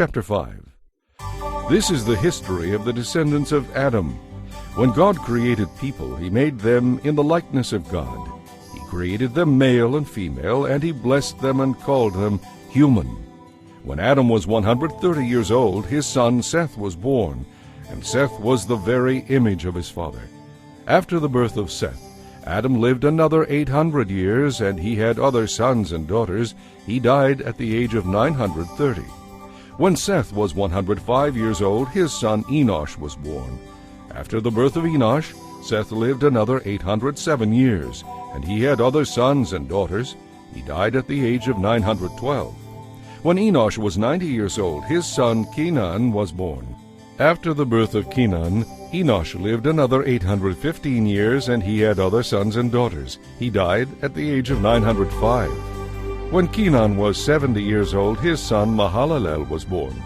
Chapter 5. This is the history of the descendants of Adam. When God created people, he made them in the likeness of God. He created them male and female, and he blessed them and called them human. When Adam was 130 years old, his son Seth was born, and Seth was the very image of his father. After the birth of Seth, Adam lived another 800 years, and he had other sons and daughters. He died at the age of 930. When Seth was 105 years old, his son Enosh was born. After the birth of Enosh, Seth lived another 807 years, and he had other sons and daughters. He died at the age of 912. When Enosh was 90 years old, his son Kenan was born. After the birth of Kenan, Enosh lived another 815 years, and he had other sons and daughters. He died at the age of 905. When Kenan was 70 years old, his son Mahalalel was born.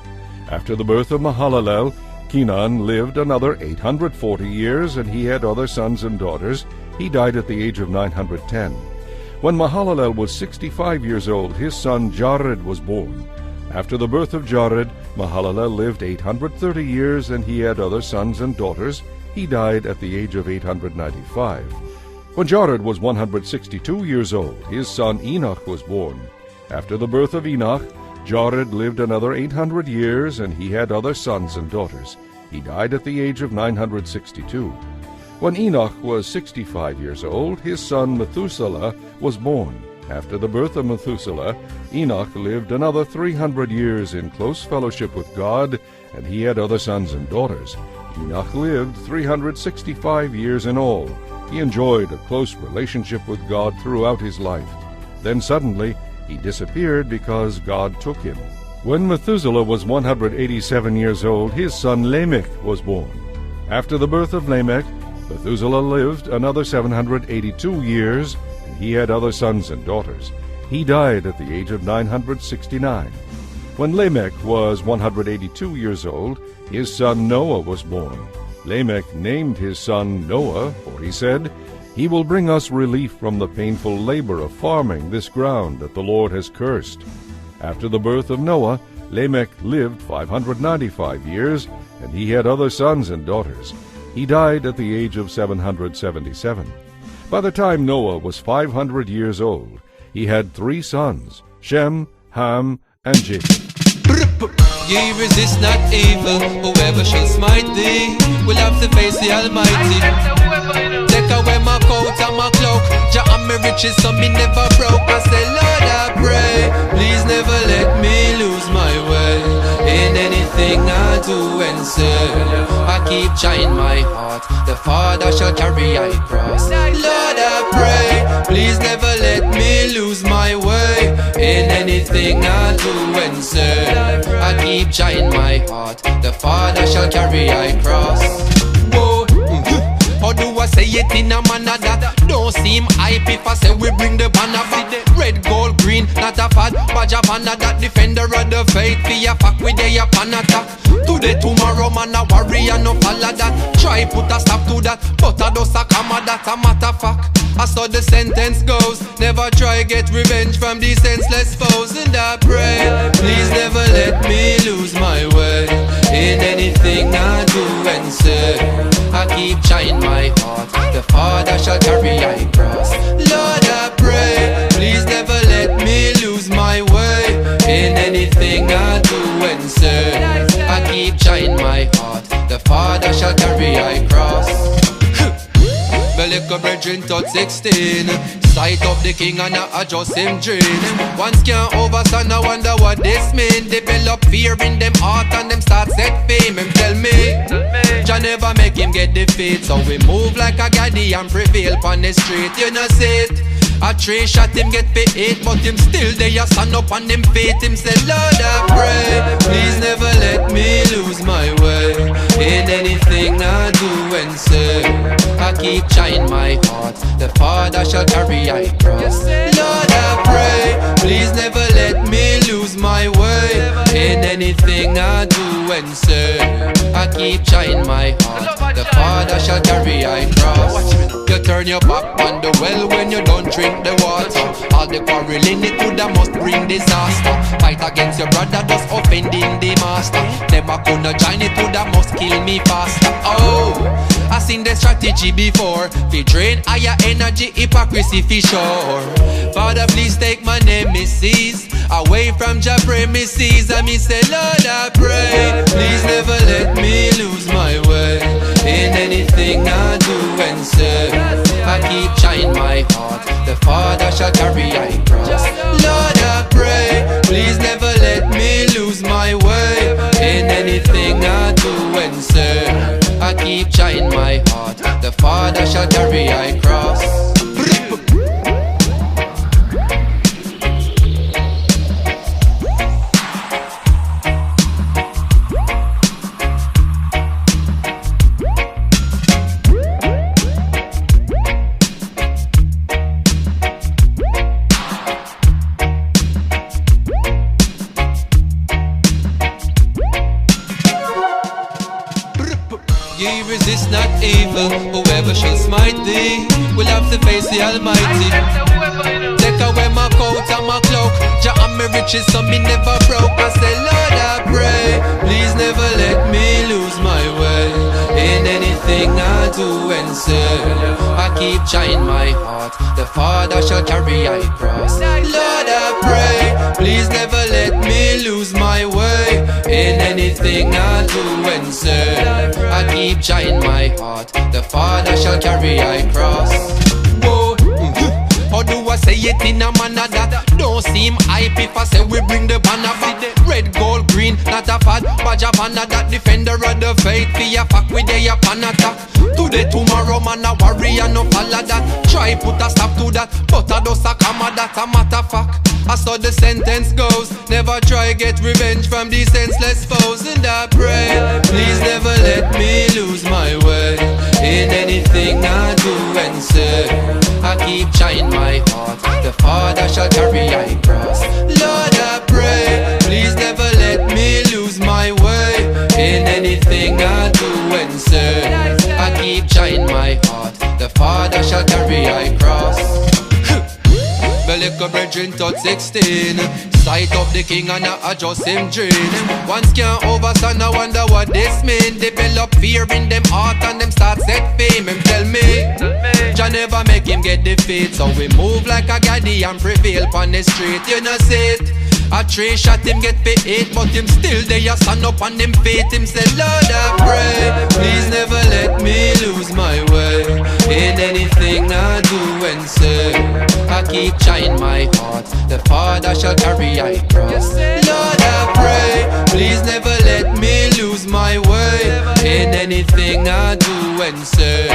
After the birth of Mahalalel, Kenan lived another 840 years, and he had other sons and daughters. He died at the age of 910. When Mahalalel was 65 years old, his son Jared was born. After the birth of Jared, Mahalalel lived 830 years, and he had other sons and daughters. He died at the age of 895. When Jared was 162 years old, his son Enoch was born. After the birth of Enoch, Jared lived another 800 years, and he had other sons and daughters. He died at the age of 962. When Enoch was 65 years old, his son Methuselah was born. After the birth of Methuselah, Enoch lived another 300 years in close fellowship with God, and he had other sons and daughters. Enoch lived 365 years in all. He enjoyed a close relationship with God throughout his life. Then suddenly he disappeared because God took him. When Methuselah was 187 years old, his son Lamech was born. After the birth of Lamech, Methuselah lived another 782 years, and he had other sons and daughters. He died at the age of 969. When Lamech was 182 years old, his son Noah was born. Lamech named his son Noah, for he said, "He will bring us relief from the painful labor of farming this ground that the Lord has cursed." After the birth of Noah, Lamech lived 595 years, and he had other sons and daughters. He died at the age of 777. By the time Noah was 500 years old, he had 3 sons, Shem, Ham, and Japheth. Ye resist not evil, whoever shall smite thee will have to face the Almighty. Take away my coat and my cloak, Jah and me riches so me never broke. I say, Lord, I pray, please never let me lose my way in anything I do and say. I keep trying my heart, the Father shall carry I cross. Lord, I pray, please never let me lose my way in anything I do and say. I keep trying my heart, the Father shall carry I cross. Whoa. How do I say it in a manner that don't seem hype if I say we bring the banner back? Red, gold, green, not a fad, badge of honor, that defender of the faith. Be a fuck with a pan attack. Today, tomorrow, man, a warrior, no follow that. Try put a stop to that, but I don't suck, that a matter fact. I saw the sentence goes, never try get revenge from these senseless foes. And I pray, please never let me lose my way in anything I do and say. I keep trying my heart, the Father shall carry I cross. Lord, I pray, please never let me lose my way in anything I do and say. I keep trying my heart, the Father shall carry I cross. The little brethren touch 16. Sight of the king and I adjust him dream. Once can't overstand, I wonder what this mean. Develop fear in them heart and them start set fame. Him tell me, Jah never make him get defeat. So we move like a gaddy and prevail on the street. You know see it? A 3 shot him get for 8, but him still there stand up on him feet. Him say, Lord, I pray, please never let me lose my way in anything I do and say. I keep trying my heart, the Father shall carry I cross. Lord, I pray, please never let me lose my way in anything I do and serve. I keep trying my heart, the Father shall carry I cross. You turn your back on the well when you don't drink the water. All the quarreling it would must bring disaster. Fight against your brother, just offending the master. Never gonna join it would must kill me faster. Oh, I seen the strategy before. Fi drain higher energy, hypocrisy fi sure. Father, please take my nemesis away from your premises. And me say, Lord, I pray, please never let me lose my way in anything I do and say. I keep trying my heart, the Father shall carry I cross. Lord, I pray, please never let me lose my way in anything I do and say. I keep trying my heart, the Father shall carry I cross. Ye resist not evil, whoever shall smite thee will have to face the Almighty. Take away my coat and my cloak, Jah and me riches so me never broke. I say, Lord, I pray, please never let me lose my way in anything I do and say. I keep trying my heart, the Father shall carry I cross. Lord, I pray, please never let me lose my way in anything I do and say. I keep trying my heart, the Father shall carry I cross. Whoa, how do I say it in a manner that don't seem hype if I say we bring the banner back? Red, gold, green, not a fad, badge a banner that defender of the faith. Be a fuck with a pan attack. Today, tomorrow, man a warrior, no follow that. Try put a stop to that, but I don't suck that a matter fact. I saw the sentence goes, never try get revenge from these senseless foes. And I pray, please never let me lose my way in anything I do and say. I keep trying my heart, the Father shall carry I cross. Lord, I pray, please never let me lose my way in anything I do and say. I keep trying my heart, the Father shall carry I cross. The little brethren touch 16. Sight of the king and I adjust him dream. Once can't overstand, I wonder what this mean. Develop fear in them heart and them start set fame. Him tell me, Jah never make him get defeat. So we move like a gaddy and prevail on the street. You know see it. A 3 shot him get for 8, but him still there stand up on him feet. Him say, Lord, I pray, please never let me lose my way in anything I do and say. I keep trying my heart, the Father shall carry I cross. Lord, I pray, please never let me lose my way in anything I do and say.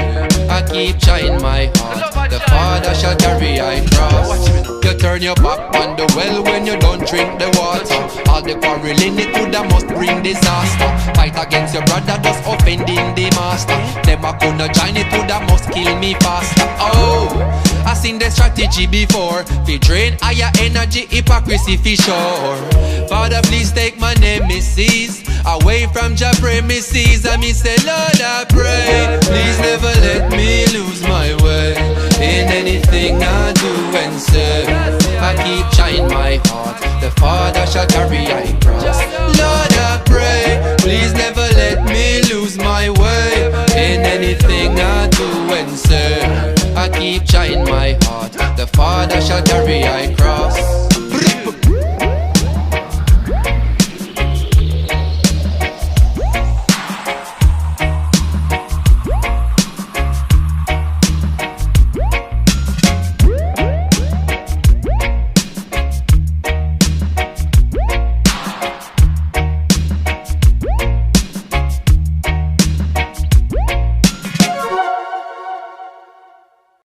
I keep trying my heart, the Father shall carry I cross. You turn your back on the well when you don't drink the water. All the quarreling it would must bring disaster. Fight against your brother, just offending the master. Never gonna join it would must kill me faster. Oh, I seen the strategy before. Fi drain higher energy, hypocrisy fi sure. Father, please take my nemesis away from your premises. And me say, Lord, I pray, please never let me lose my way in anything I do and say. I keep trying my heart, the Father shall carry I cross. Lord, I pray, please never let me lose my way in anything I do and say. I keep trying my heart, the Father shall carry